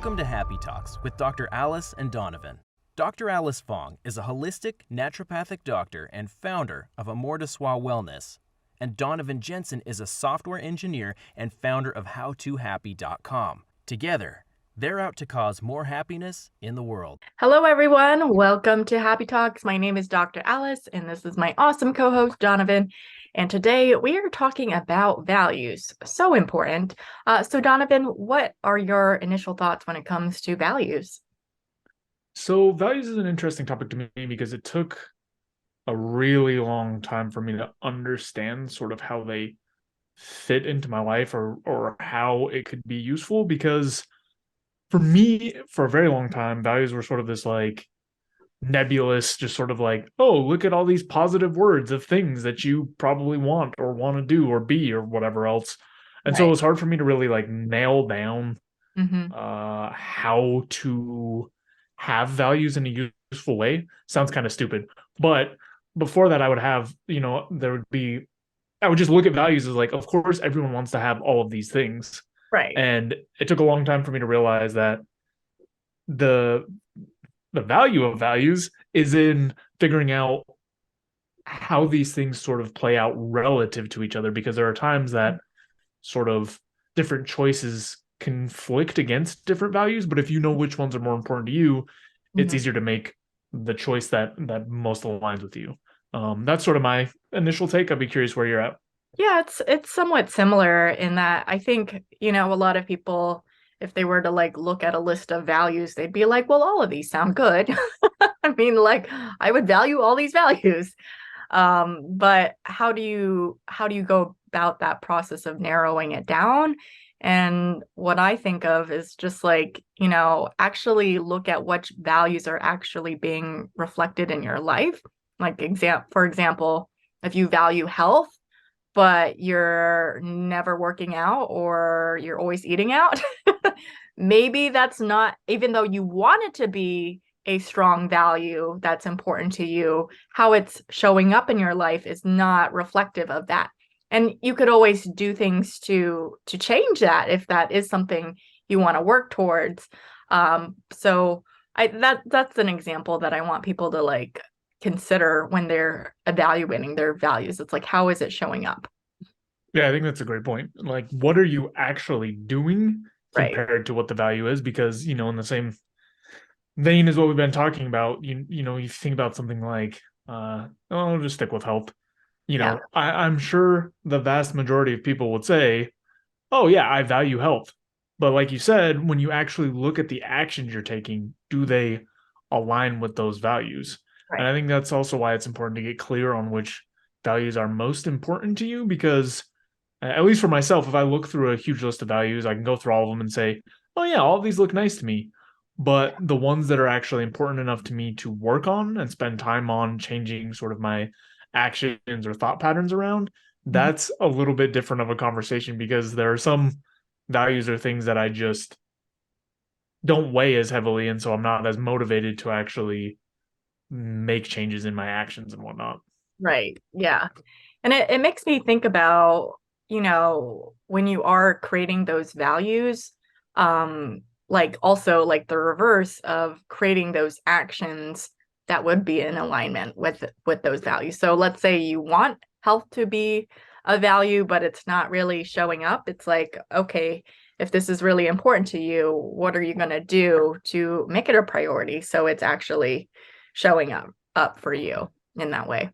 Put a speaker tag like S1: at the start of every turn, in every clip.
S1: Welcome to Happy Talks with Dr. Alice and Donovan. Dr. Alice Fong is a holistic naturopathic doctor and founder of Amor de Soi Wellness. And Donovan Jensen is a software engineer and founder of HowToHappy.com. Together, they're out to cause more happiness in the world.
S2: Hello, everyone. Welcome to Happy Talks. My name is Dr. Alice, and this is my awesome co-host, Donovan. And today we are talking about values. So important. So Donovan, what are your initial thoughts when it comes to values?
S3: So values is an interesting topic to me because it took a really long time for me to understand sort of how they fit into my life or how it could be useful, because for me, for a very long time, values were sort of this like nebulous, just sort of like, oh, look at all these positive words of things that you probably want to do or be or whatever else. And so it
S2: Right.
S3: was hard for me to really like nail down
S2: Mm-hmm.
S3: how to have values in a useful way. Sounds kind of stupid, but before that, I would have, I would just look at values as like, of course, everyone wants to have all of these things.
S2: Right.
S3: And it took a long time for me to realize that the value of values is in figuring out how these things sort of play out relative to each other, because there are times that sort of different choices conflict against different values, but if you know which ones are more important to you, it's
S2: Mm-hmm.
S3: easier to make the choice that most aligns with you. That's sort of my initial take. I'd be curious where you're at.
S2: Yeah, it's somewhat similar in that I think, a lot of people, if they were to like look at a list of values, they'd be like, well, all of these sound good. I mean, like I would value all these values. But how do you go about that process of narrowing it down? And what I think of is just like, actually look at which values are actually being reflected in your life. Like for example, if you value health, but you're never working out or you're always eating out, maybe that's not, even though you want it to be a strong value that's important to you, how it's showing up in your life is not reflective of that. And you could always do things to change that if that is something you want to work towards. So that's an example that I want people to like consider when they're evaluating their values. It's like, how is it showing up?
S3: Yeah, I think that's a great point. Like, what are you actually doing
S2: Right.
S3: compared to what the value is? Because, in the same vein as what we've been talking about, you think about something like, I'll just stick with health.
S2: Yeah.
S3: I'm sure the vast majority of people would say, oh, yeah, I value health. But like you said, when you actually look at the actions you're taking, do they align with those values? And
S2: Right.
S3: I think that's also why it's important to get clear on which values are most important to you, because at least for myself, if I look through a huge list of values, I can go through all of them and say, oh, yeah, all of these look nice to me. But the ones that are actually important enough to me to work on and spend time on changing sort of my actions or thought patterns around,
S2: Mhm.
S3: that's a little bit different of a conversation, because there are some values or things that I just don't weigh as heavily. And so I'm not as motivated to actually make changes in my actions and whatnot.
S2: Right. Yeah. And it makes me think about, when you are creating those values, like also like the reverse of creating those actions that would be in alignment with those values. So let's say you want health to be a value, but it's not really showing up. It's like, okay, if this is really important to you, what are you going to do to make it a priority so it's actually showing up for you in that way?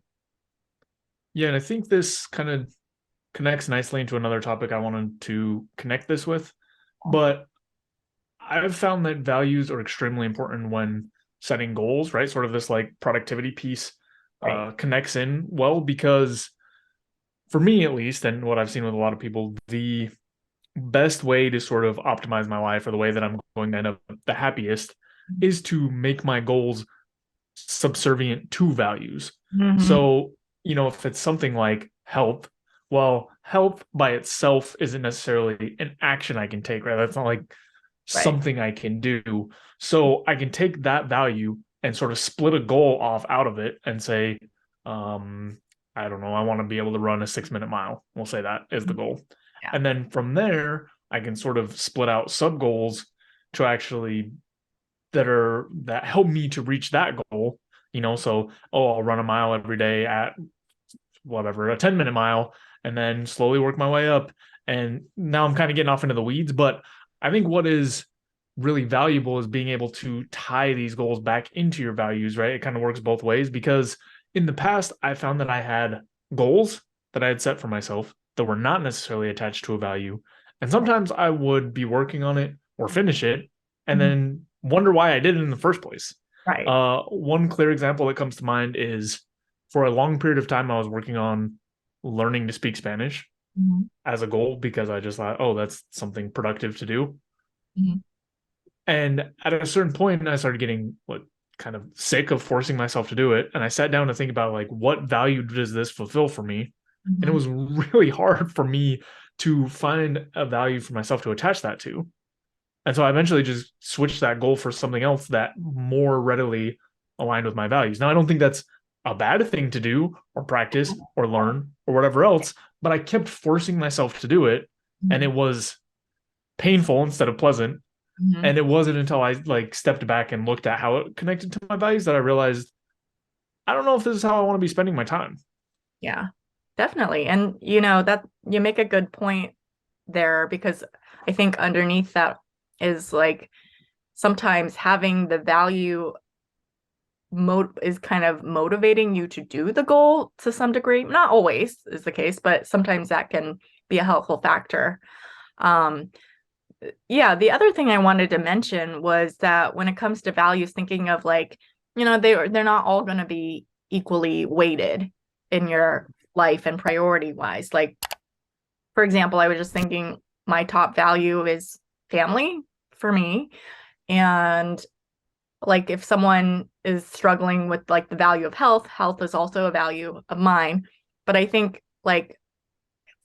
S3: Yeah, and I think this kind of connects nicely into another topic I wanted to connect this with. But I've found that values are extremely important when setting goals, right? Sort of this like productivity piece
S2: Right.
S3: connects in well, because for me at least, and what I've seen with a lot of people, the best way to sort of optimize my life, or the way that I'm going to end up the happiest, is to make my goals subservient to values.
S2: Hmm.
S3: So, if it's something like health, well, health by itself isn't necessarily an action I can take, right? That's not like
S2: Right.
S3: something I can do. So I can take that value and sort of split a goal off out of it and say, um, I don't know, I want to be able to run a 6 minute mile. We'll say that is the goal.
S2: Yeah.
S3: And then from there, I can sort of split out sub goals to actually that help me to reach that goal. So I'll run a mile every day at whatever, a 10-minute mile, and then slowly work my way up. And now I'm kind of getting off into the weeds, but I think what is really valuable is being able to tie these goals back into your values, right? It kind of works both ways, because in the past, I found that I had goals that I had set for myself that were not necessarily attached to a value. And sometimes I would be working on it or finish it and then wonder why I did it in the first place.
S2: Right.
S3: One clear example that comes to mind is, for a long period of time, I was working on learning to speak Spanish as a goal, because I just thought, oh, that's something productive to do. And at a certain point, I started getting kind of sick of forcing myself to do it. And I sat down to think about, like, what value does this fulfill for me? And it was really hard for me to find a value for myself to attach that to. And so I eventually just switched that goal for something else that more readily aligned with my values. Now, I don't think that's a bad thing to do or practice or learn or whatever else, but I kept forcing myself to do it, and it was painful instead of pleasant. And it wasn't until I stepped back and looked at how it connected to my values that I realized, I don't know if this is how I want to be spending my time.
S2: Yeah, definitely. And that you make a good point there, because I think underneath that is sometimes having the value is kind of motivating you to do the goal to some degree. Not always is the case, but sometimes that can be a helpful factor. Yeah, the other thing I wanted to mention was that when it comes to values, thinking of they're not all going to be equally weighted in your life and priority wise. Like, for example, I was just thinking my top value is family for me. And if someone is struggling with the value of health is also a value of mine. But I think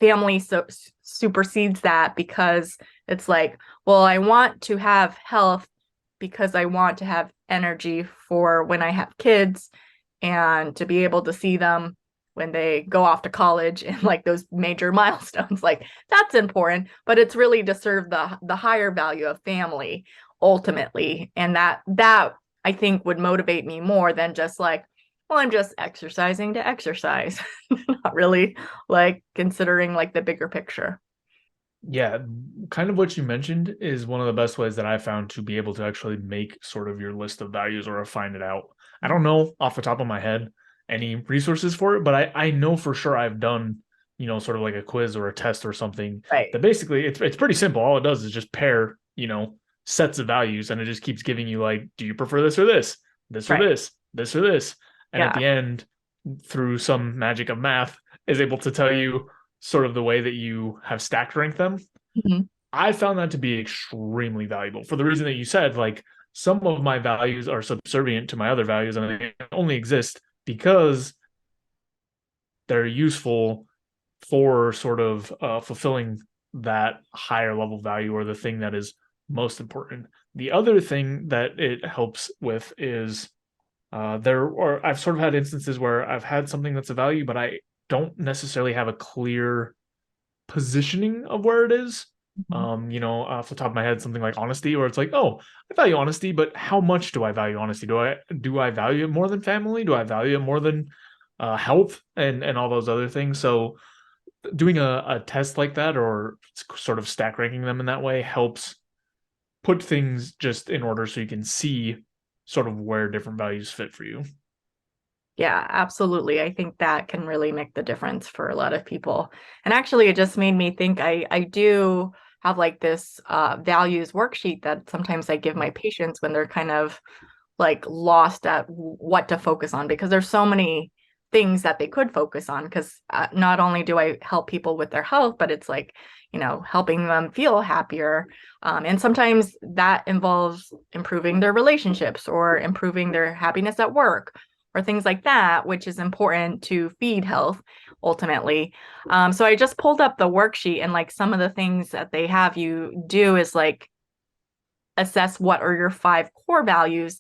S2: family supersedes that, because it's well, I want to have health because I want to have energy for when I have kids and to be able to see them when they go off to college and those major milestones. That's important, but it's really to serve the higher value of family ultimately. And that I think would motivate me more than just well, I'm just exercising to exercise, not really considering the bigger picture.
S3: Yeah, kind of what you mentioned is one of the best ways that I found to be able to actually make sort of your list of values or refine it out. I don't know off the top of my head any resources for it, but I know for sure I've done, sort of like a quiz or a test or something that basically it's pretty simple. All it does is just pair, sets of values, and it just keeps giving you do you prefer this or this, this or this, this or this? And at the end, through some magic of math, is able to tell you sort of the way that you have stacked ranked them. I found that to be extremely valuable for the reason that you said, some of my values are subservient to my other values, and they only exist because they're useful for sort of fulfilling that higher level value or the thing that is most important. The other thing that it helps with is I've sort of had instances where I've had something that's a value, but I don't necessarily have a clear positioning of where it is. Off the top of my head, something like honesty, where it's oh, I value honesty, but how much do I value honesty? Do I value it more than family? Do I value it more than health and all those other things? So doing a test like that, or sort of stack ranking them in that way, helps put things just in order so you can see sort of where different values fit for you.
S2: Yeah, absolutely. I think that can really make the difference for a lot of people. And actually, it just made me think I do have this values worksheet that sometimes I give my patients when they're kind of lost at what to focus on, because there's so many things that they could focus on, because not only do I help people with their health, but it's helping them feel happier. And sometimes that involves improving their relationships or improving their happiness at work or things like that, which is important to feed health ultimately. So I just pulled up the worksheet, and some of the things that they have you do is assess what are your 5 core values.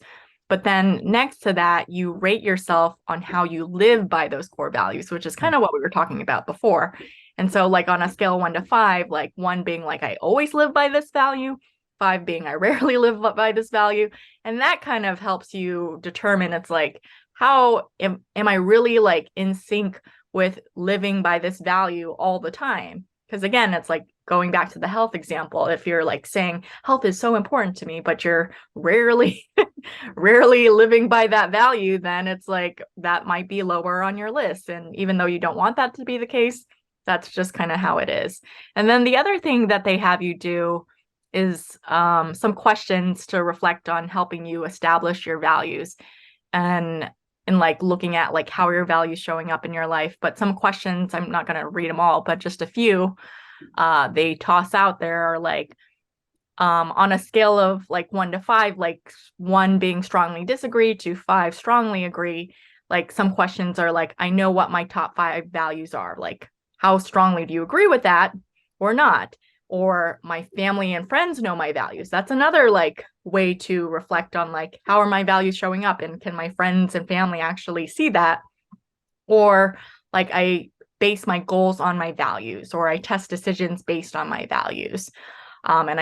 S2: But then next to that, you rate yourself on how you live by those core values, which is kind of what we were talking about before. And so on a scale of 1 to 5, 1 being I always live by this value, 5 being I rarely live by this value. And that kind of helps you determine, it's like, how am I really like in sync with living by this value all the time? Because again, it's like going back to the health example. If you're like saying health is so important to me, but you're rarely rarely living by that value, then it's like that might be lower on your list. And even though you don't want that to be the case, that's just kind of how it is. And then the other thing that they have you do is some questions to reflect on helping you establish your values, and like looking at like how your values showing up in your life. But some questions, I'm not going to read them all, but just a few they toss out there are like, on a scale of like 1 to 5, like 1 being strongly disagree to 5 strongly agree. Like some questions are like, I know what my top 5 values are. Like, how strongly do you agree with that or not? Or my family and friends know my values. That's another like way to reflect on like, how are my values showing up, and can my friends and family actually see that? Or like, I base my goals on my values, or I test decisions based on my values. And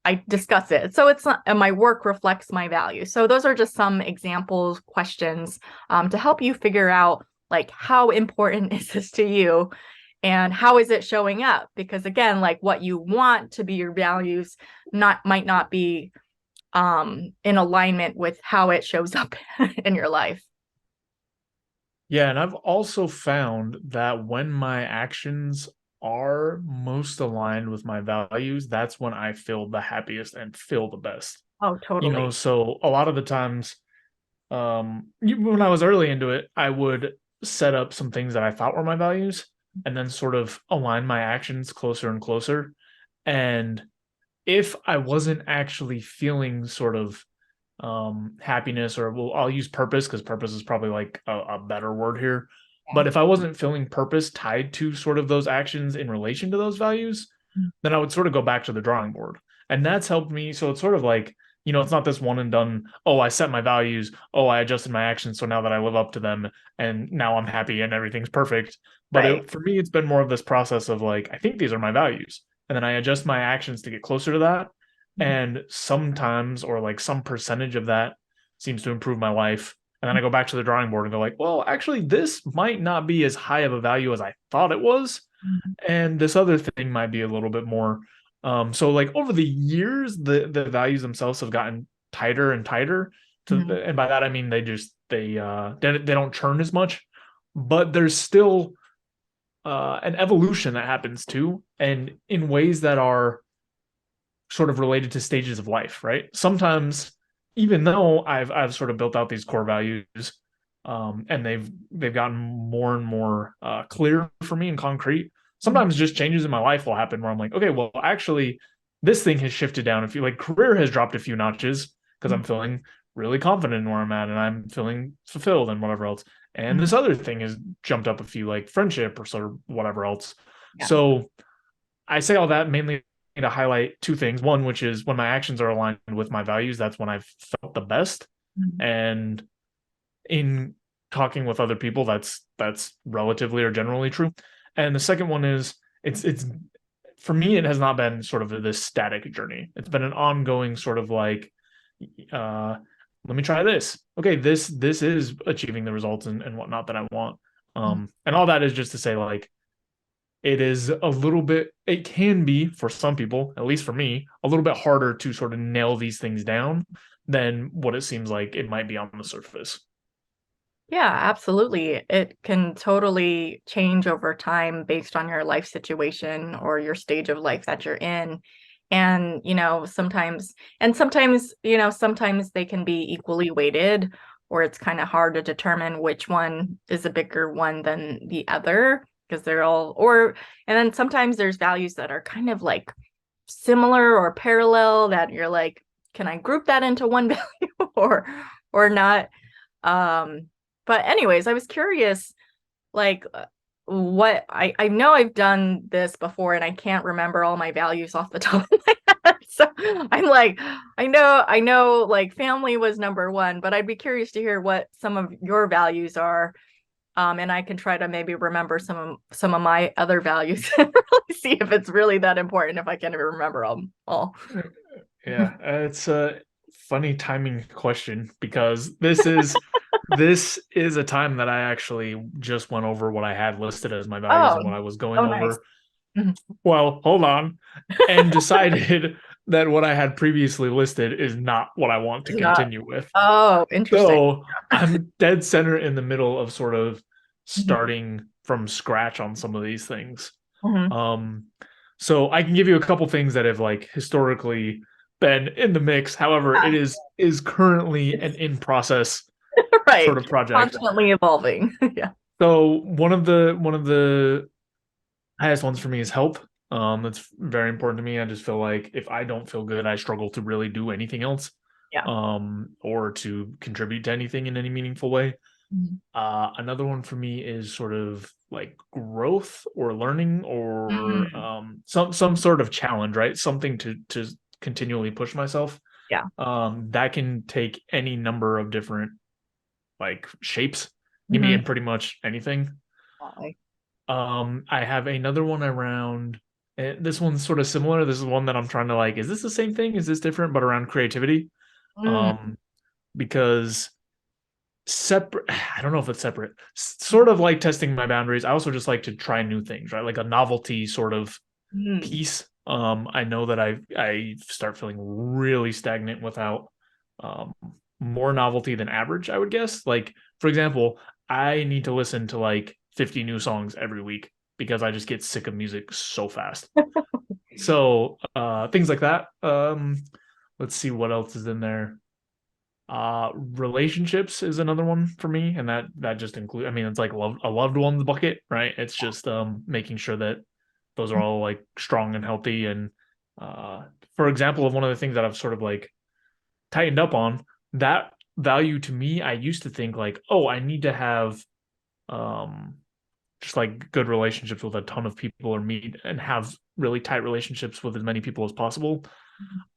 S2: I discuss it. So it's not, and my work reflects my values. So those are just some examples, questions, to help you figure out like, how important is this to you, and how is it showing up? Because again, like what you want to be your values might not be in alignment with how it shows up in your life.
S3: Yeah, and I've also found that when my actions are most aligned with my values, that's when I feel the happiest and feel the best.
S2: Oh, totally.
S3: So a lot of the times, when I was early into it, I would set up some things that I thought were my values and then sort of align my actions closer and closer. And if I wasn't actually feeling sort of happiness, or well, I'll use purpose because purpose is probably like a better word here. But if I wasn't feeling purpose tied to sort of those actions in relation to those values, then I would sort of go back to the drawing board. And that's helped me. So it's sort of like, it's not this one and done, oh, I set my values, oh, I adjusted my actions. So now that I live up to them and now I'm happy and everything's perfect. But
S2: Right.
S3: for me, it's been more of this process of like, I think these are my values. And then I adjust my actions to get closer to that. And sometimes, or like some percentage of that seems to improve my life. And then I go back to the drawing board and go like, well, actually, this might not be as high of a value as I thought it was. And this other thing might be a little bit more. So like over the years, the values themselves have gotten tighter and tighter. And by that I mean they don't churn as much, but there's still an evolution that happens too, and in ways that are sort of related to stages of life, right? Sometimes, even though I've sort of built out these core values, and they've gotten more and more clear for me and concrete. Sometimes just changes in my life will happen where I'm like, okay, well, actually, this thing has shifted down. If you like, career has dropped a few notches because I'm feeling really confident in where I'm at and I'm feeling fulfilled and whatever else. And this other thing has jumped up a few, like friendship or sort of whatever else.
S2: Yeah.
S3: So I say all that mainly to highlight two things. One, which is when my actions are aligned with my values, that's when I've felt the best. And in talking with other people, that's relatively or generally true. And the second one is it's for me, it has not been sort of this static journey. It's been an ongoing sort of like, let me try this. Okay, this is achieving the results and whatnot that I want. And all that is just to say, like, it is a little bit, it can be for some people, at least for me, a little bit harder to sort of nail these things down than what it seems like it might be on the surface.
S2: Yeah, absolutely. It can totally change over time based on your life situation or your stage of life that you're in. And, sometimes they can be equally weighted, or it's kind of hard to determine which one is a bigger one than the other, because and then sometimes there's values that are kind of like similar or parallel that you're like, can I group that into one value or not? But anyways, I was curious, like, what I know I've done this before and I can't remember all my values off the top of my head. So I'm like, I know like family was number 1, but I'd be curious to hear what some of your values are. And I can try to maybe remember some of my other values and really see if it's really that important, if I can remember them all.
S3: Yeah, it's a funny timing question because this is a time that I actually just went over what I had listed as my values
S2: Oh,
S3: and what I was going
S2: oh, nice.
S3: over.
S2: Mhm.
S3: Well, hold on, and decided that what I had previously listed is not what I want to
S2: It's not.
S3: continue with.
S2: Oh, interesting.
S3: So I'm dead center in the middle of sort of
S2: Mhm.
S3: starting from scratch on some of these things.
S2: Mhm.
S3: Um, so I can give you a couple things that have like historically been in the mix. However,
S2: Yeah,
S3: it is currently an
S2: it's
S3: in process sort
S2: right.
S3: of project.
S2: Constantly evolving. Yeah.
S3: So one of the highest ones for me is health. That's very important to me. I just feel like if I don't feel good, I struggle to really do anything else,
S2: Yeah.
S3: or to contribute to anything in any meaningful way.
S2: Mhm.
S3: Another one for me is sort of like growth or learning or
S2: Mm.
S3: some sort of challenge, right? Something to continually push myself.
S2: Yeah.
S3: That can take any number of different like shapes. Give me
S2: Mhm.
S3: in pretty much anything.
S2: Definitely.
S3: I have another one around. This one's sort of similar. This is one that I'm trying to like. Is this the same thing? Is this different? But around creativity,
S2: Mm.
S3: um, because separate. I don't know if it's separate. Sort of like testing my boundaries. I also just like to try new things, right? Like a novelty sort of
S2: Mm.
S3: piece. I know that I start feeling really stagnant without um more novelty than average, I would guess. Like, for example, I need to listen to like 50 new songs every week because I just get sick of music so fast. So things like that. Let's see what else is in there. Relationships is another one for me, and that just include, I mean, it's like a loved ones bucket, right? It's just making sure that those are all like strong and healthy. And for example, of one of the things that I've sort of like tightened up on, that value to me, I used to think like, oh, I need to have um just like good relationships with a ton of people or meet and have really tight relationships with as many people as possible.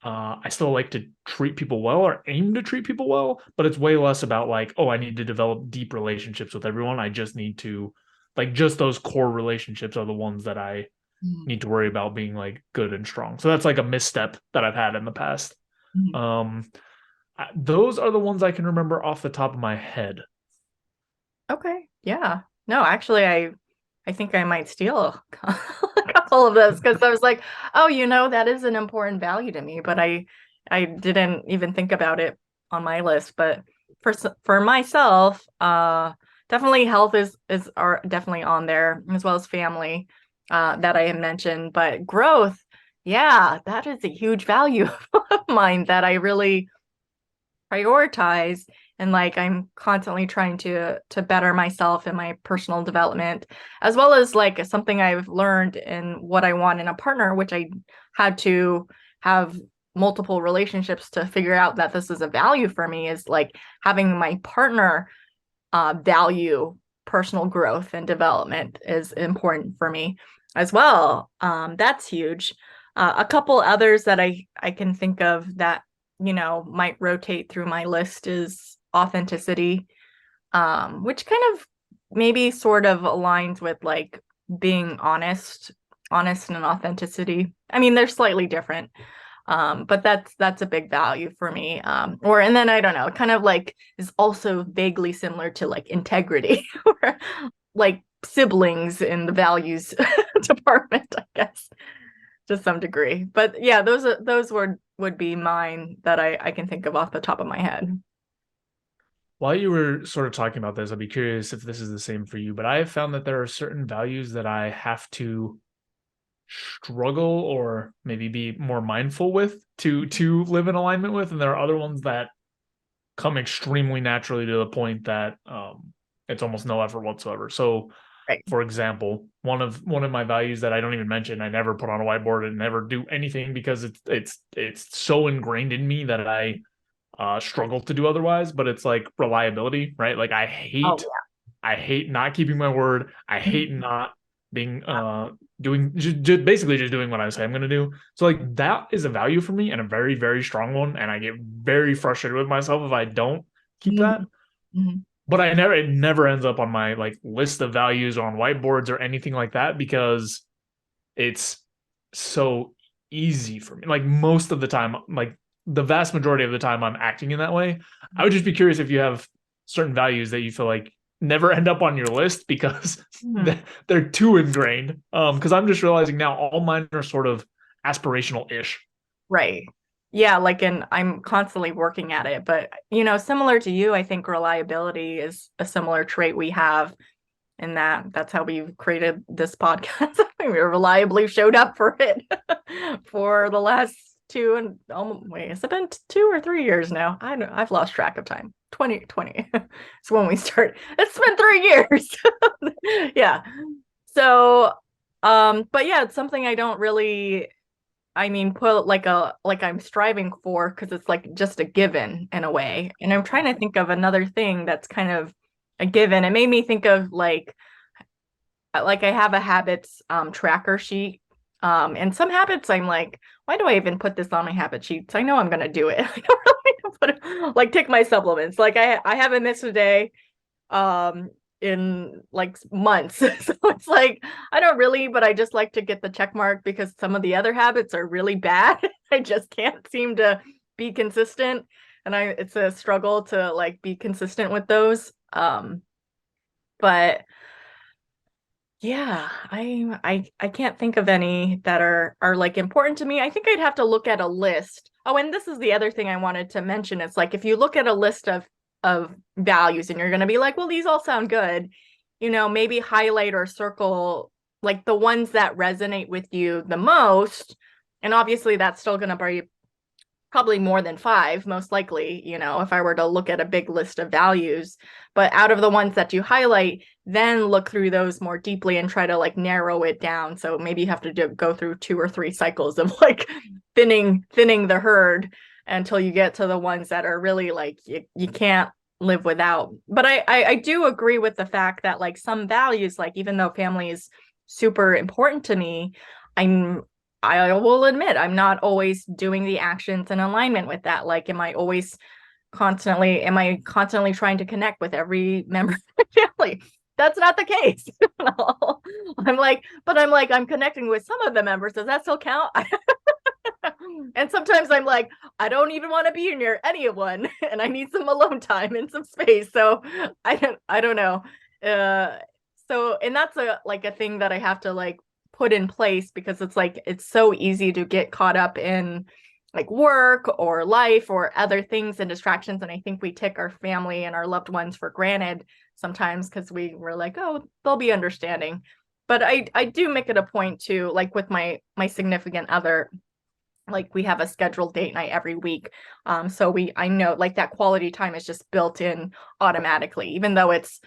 S3: I still like to treat people well or aim to treat people well, but it's way less about like, oh, I need to develop deep relationships with everyone. I just need to, like, just those core relationships are the ones that I
S2: Mhm.
S3: need to worry about being like good and strong. So that's like a misstep that I've had in the past.
S2: Mhm.
S3: Um, those are the ones I can remember off the top of my head.
S2: Okay. Yeah. No, actually, I think I might steal a couple of those because I was like, oh, that is an important value to me, but I didn't even think about it on my list. But for myself, definitely health is are definitely on there as well as family, that I had mentioned. But growth, yeah, that is a huge value of mine that I really prioritize, and like I'm constantly trying to better myself in my personal development, as well as like something I've learned in what I want in a partner, which I had to have multiple relationships to figure out that this is a value for me, is like having my partner value personal growth and development is important for me as well. That's huge. A couple others that I can think of that might rotate through my list is authenticity, which kind of maybe sort of aligns with like being honest and authenticity. I mean, they're slightly different, but that's a big value for me. Or and then I don't know, kind of like is also vaguely similar to like integrity or like siblings in the values department, I guess, to some degree. But yeah, those would be mine that I can think of off the top of my head.
S3: While you were sort of talking about this, I'd be curious if this is the same for you, but I have found that there are certain values that I have to struggle or maybe be more mindful with to live in alignment with, and there are other ones that come extremely naturally to the point that it's almost no effort whatsoever. So,
S2: Right.
S3: for example, one of my values that I don't even mention, I never put on a whiteboard and never do anything because it's so ingrained in me that I struggle to do otherwise. But it's like reliability, right? Like
S2: Oh
S3: I hate not keeping my word. I
S2: yeah.
S3: hate not being doing just basically just doing what I say I'm going to do. So like that is a value for me and a very very strong one, and I get very frustrated with myself if I don't keep that.
S2: Mhm. Mhm.
S3: But it never ends up on my like list of values or on whiteboards or anything like that because it's so easy for me. Like most of the time, like the vast majority of the time I'm acting in that way. I would just be curious if you have certain values that you feel like never end up on your list because they're too ingrained. Because I'm just realizing now all mine are sort of aspirational-ish.
S2: Right. Yeah, like, and I'm constantly working at it, but similar to you, I think reliability is a similar trait we have in that's how we've created this podcast. We reliably showed up for it for the last wait, has it been 2 or 3 years now? I've lost track of time. 2020 is when we started. It's been 3 years. Yeah. So, but yeah, it's something I don't really, put like I'm striving for, because it's like just a given in a way. And I'm trying to think of another thing that's kind of a given. It made me think of like I have a habits tracker sheet. And some habits I'm like, why do I even put this on my habit sheets? I know I'm gonna do it. I don't really put it, like take my supplements. Like I haven't missed a day in like months. So it's like I don't really, but I just like to get the check mark because some of the other habits are really bad. I just can't seem to be consistent. And it's a struggle to like be consistent with those. But yeah, I can't think of any that are like important to me. I think I'd have to look at a list. Oh, and this is the other thing I wanted to mention. It's like if you look at a list of values and you're going to be like, well, these all sound good, maybe highlight or circle like the ones that resonate with you the most. And obviously that's still going to be probably more than 5, most likely, if I were to look at a big list of values. But out of the ones that you highlight, then look through those more deeply and try to like narrow it down. So maybe you have to go through 2 or 3 cycles of like thinning the herd until you get to the ones that are really like you can't live without. But I do agree with the fact that like some values, like even though family is super important to me, I will admit I'm not always doing the actions in alignment with that. Like, am I constantly trying to connect with every member of my family? That's not the case. No. I'm connecting with some of the members. Does that still count? And sometimes I'm like, I don't even want to be near anyone and I need some alone time and some space. So I don't know. And that's a thing that I have to like put in place, because it's like it's so easy to get caught up in like work or life or other things and distractions, and I think we take our family and our loved ones for granted sometimes because we're like, oh, they'll be understanding. But I do make it a point to, like with my significant other, like we have a scheduled date night every week, so I know like that quality time is just built in automatically, even though it's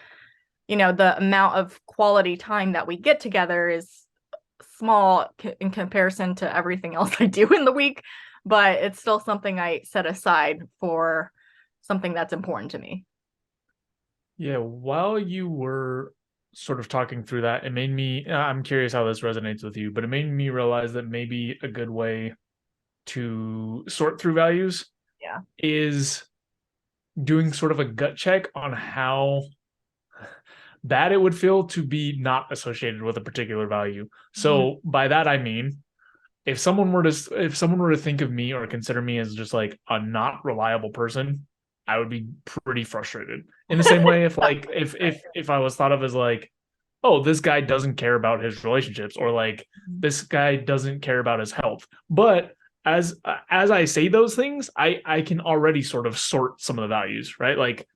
S2: the amount of quality time that we get together is small in comparison to everything else I do in the week, but it's still something I set aside for something that's important to me.
S3: Yeah, while you were sort of talking through that, it made me, I'm curious how this resonates with you, but it made me realize that maybe a good way to sort through values is doing sort of a gut check on how bad it would feel to be not associated with a particular value. So by that I mean, if someone were to think of me or consider me as just like a not reliable person, I would be pretty frustrated. In the same way, if I was thought of as like, oh, this guy doesn't care about his relationships, or like this guy doesn't care about his health. But as I say those things, I can already sort of sort some of the values, right? Like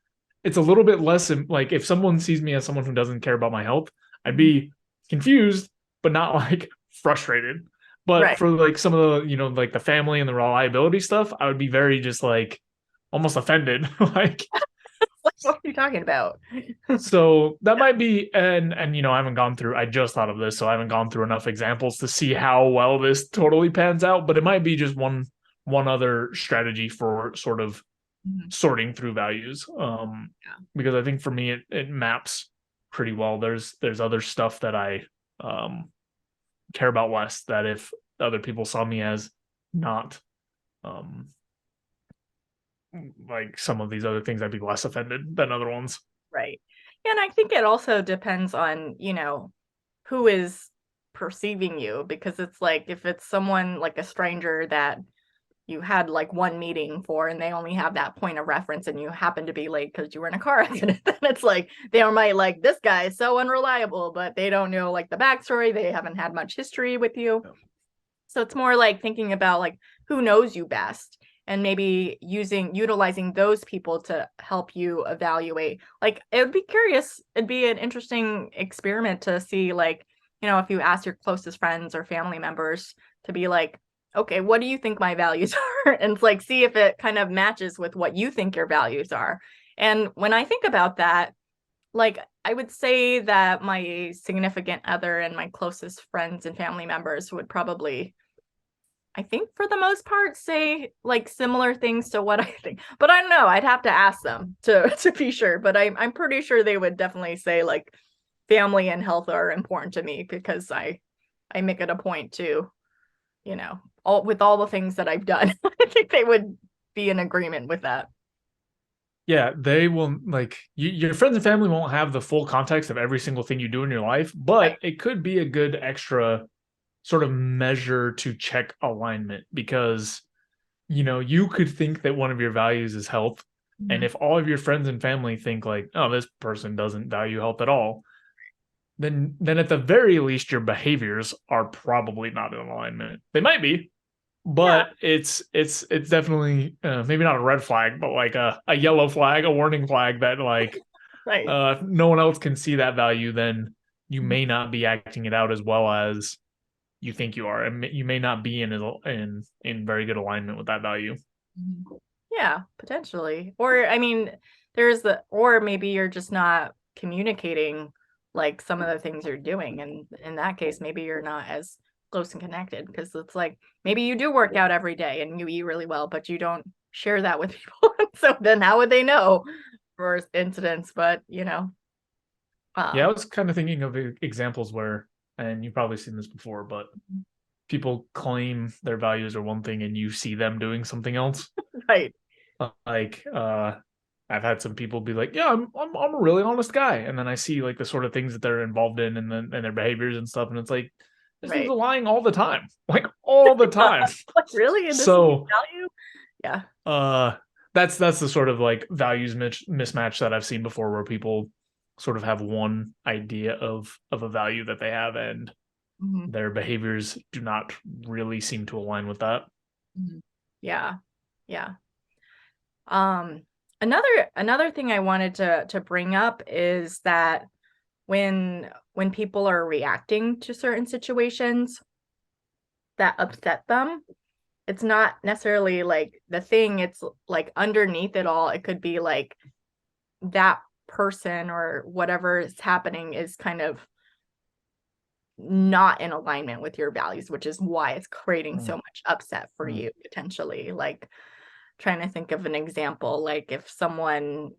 S3: it's a little bit less like if someone sees me as someone who doesn't care about my health, I'd be confused, but not like frustrated. But for like some of the, like the family and the reliability stuff, I would be very just like almost offended. Like,
S2: what are you talking about?
S3: so that might be, and I haven't gone through, I just thought of this, so I haven't gone through enough examples to see how well this totally pans out, but it might be just one other strategy for sort of sorting through values. Because I think for me it maps pretty well. There's other stuff that I care about less, that if other people saw me as not like some of these other things, I'd be less offended than other ones.
S2: Right. And I think it also depends on, who is perceiving you, because it's like if it's someone like a stranger that you had like one meeting for and they only have that point of reference and you happen to be late because you were in a car accident, then it's like they might like, this guy is so unreliable, but they don't know like the backstory. They haven't had much history with you.
S3: No.
S2: So it's more like thinking about like who knows you best, and maybe utilizing those people to help you evaluate. Like it would be curious, it'd be an interesting experiment to see, like, if you ask your closest friends or family members to be like, okay, what do you think my values are? And it's like, see if it kind of matches with what you think your values are. And when I think about that, like, I would say that my significant other and my closest friends and family members would probably, I think for the most part, say like similar things to what I think. But I don't know, I'd have to ask them to be sure. But I'm pretty sure they would definitely say like family and health are important to me, because I make it a point to, all the things that I've done. I think they would be in agreement with that.
S3: Yeah, they will, like, your friends and family won't have the full context of every single thing you do in your life, but it could be a good extra sort of measure to check alignment, because, you could think that one of your values is health. And if all of your friends and family think like, oh, this person doesn't value health at all, then at the very least, your behaviors are probably not in alignment. They might be, but it's definitely maybe not a red flag, but like a yellow flag, a warning flag that like
S2: Right.
S3: if no one else can see that value, then you may not be acting it out as well as you think you are, and you may not be in very good alignment with that value.
S2: Yeah, potentially. Or I mean, or maybe you're just not communicating like some of the things you're doing, and in that case maybe you're not as close and connected, because it's like maybe you do work out every day and you eat really well, but you don't share that with people. So then how would they know for incidents? But
S3: Yeah, I was kind of thinking of examples where, and you've probably seen this before, but people claim their values are one thing and you see them doing something else.
S2: right.
S3: Like I've had some people be like, yeah, I'm a really honest guy, and then I see like the sort of things that they're involved in and their behaviors and stuff, and it's like, this dude's
S2: Right.
S3: lying all the time, like all the time.
S2: Like, really? And this is
S3: So
S2: value? Yeah.
S3: that's the sort of like values mismatch that I've seen before, where people sort of have one idea of a value that they have, and their behaviors do not really seem to align with that.
S2: Yeah. Yeah. Another thing I wanted to bring up is that when people are reacting to certain situations that upset them, it's not necessarily like the thing, it's like underneath it all, it could be like that person or whatever is happening is kind of not in alignment with your values, which is why it's creating so much upset for you potentially. Like, trying to think of an example, like if someone,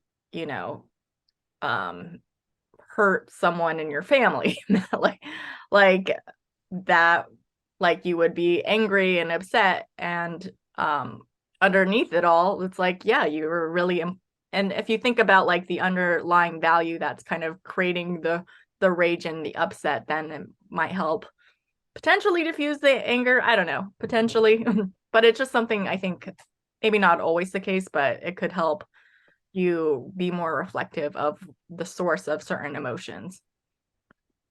S2: hurt someone in your family, like that, like you would be angry and upset, and underneath it all, it's like, yeah, you were really and if you think about like the underlying value that's kind of creating the rage and the upset, then it might help potentially diffuse the anger. I don't know, potentially. But it's just something I think maybe not always the case, but it could help you be more reflective of the source of certain emotions.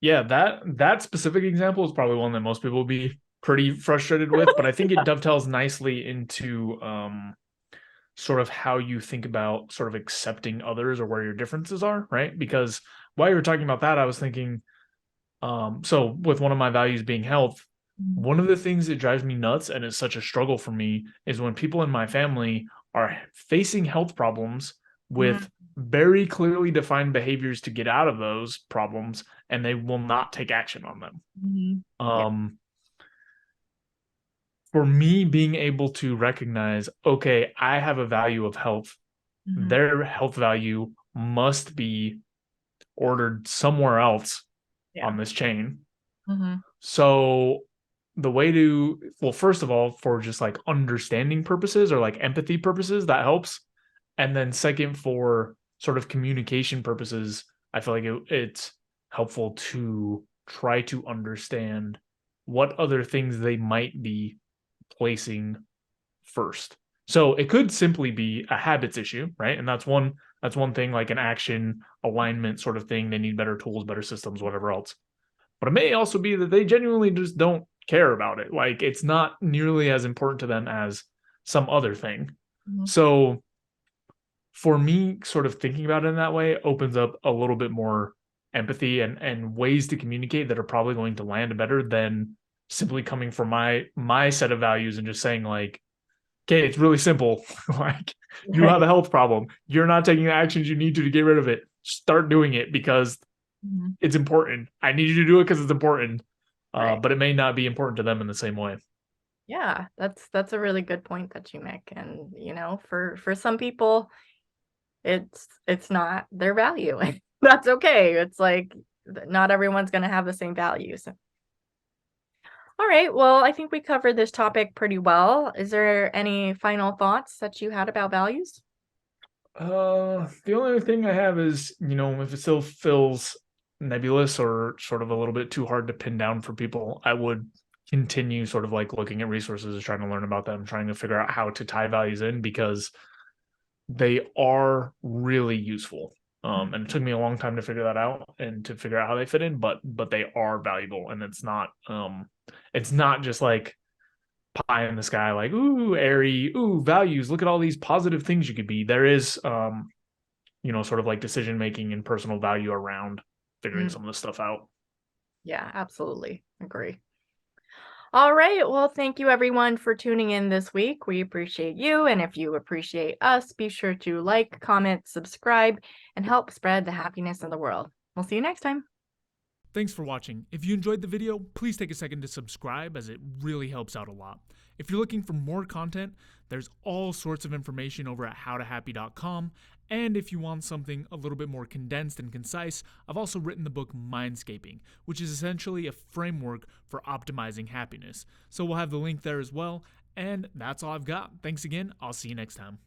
S3: Yeah, that specific example is probably one that most people will be pretty frustrated with, but I think it dovetails nicely into sort of how you think about sort of accepting others or where your differences are, right? Because while you were talking about that, I was thinking, so with one of my values being health, one of the things that drives me nuts and is such a struggle for me is when people in my family are facing health problems with very clearly defined behaviors to get out of those problems, and they will not take action on them. For me, being able to recognize, okay, I have a value of health, their health value must be ordered somewhere else on this chain. So the way to, well, first of all, for just like understanding purposes or like empathy purposes, that helps. And then second, for sort of communication purposes, I feel like it's helpful to try to understand what other things they might be placing first. So it could simply be a habits issue, right? And that's one thing, like an action alignment sort of thing. They need better tools, better systems, whatever else. But it may also be that they genuinely just don't care about it. Like it's not nearly as important to them as some other thing.
S2: Mhm.
S3: So for me, sort of thinking about it in that way opens up a little bit more empathy and ways to communicate that are probably going to land better than simply coming from my set of values and just saying like, okay, it's really simple. Like you have a health problem. You're not taking the actions you need to get rid of it. Start doing it because
S2: Mhm.
S3: it's important. I need you to do it because it's important.
S2: Right.
S3: But it may not be important to them in the same way.
S2: Yeah, that's a really good point that you make. And for some people, it's not their value. That's okay. It's like not everyone's going to have the same values. All right. Well, I think we covered this topic pretty well. Is there any final thoughts that you had about values?
S3: The only thing I have is, if it still feels nebulous or sort of a little bit too hard to pin down for people, I would continue sort of like looking at resources, trying to learn about them, trying to figure out how to tie values in because they are really useful. And it took me a long time to figure that out and to figure out how they fit in, but they are valuable, and it's not just like pie in the sky, like ooh, airy, ooh, values. Look at all these positive things you could be. There is sort of like decision making and personal value around figuring
S2: Mm,
S3: some of this stuff out.
S2: yeah, absolutely. Agree. All right. Well, thank you everyone for tuning in this week. We appreciate you. And if you appreciate us, be sure to like, comment, subscribe, and help spread the happiness in the world. We'll see you next time.
S4: Thanks for watching. If you enjoyed the video, please take a second to subscribe as it really helps out a lot. If you're looking for more content, there's all sorts of information over at howtohappy.com. And if you want something a little bit more condensed and concise, I've also written the book Mindscaping, which is essentially a framework for optimizing happiness. So we'll have the link there as well. And that's all I've got. Thanks again. I'll see you next time.